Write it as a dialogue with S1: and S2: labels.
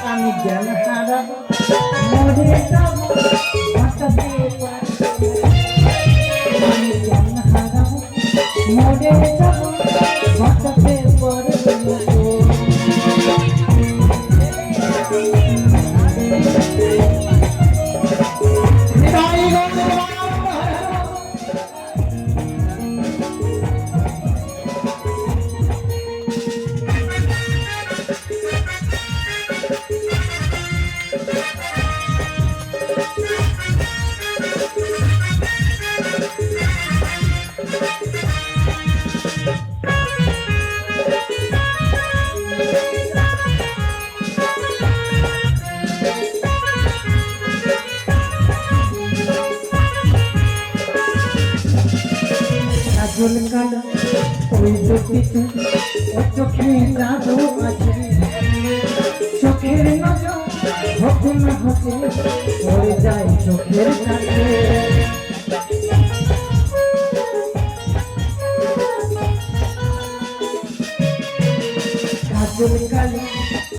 S1: আমি জ্ঞান হারা মরে যাব বাঁচাতে পারি আমি জ্ঞান হারা মরে যাব বাঁচাতে পারবো কাজল কালো ওই দুটিতে ও চোখে জাদু আছে চোখের নজর হতে না হতে পড়ে যায় চোখের কাছে কাজল কালো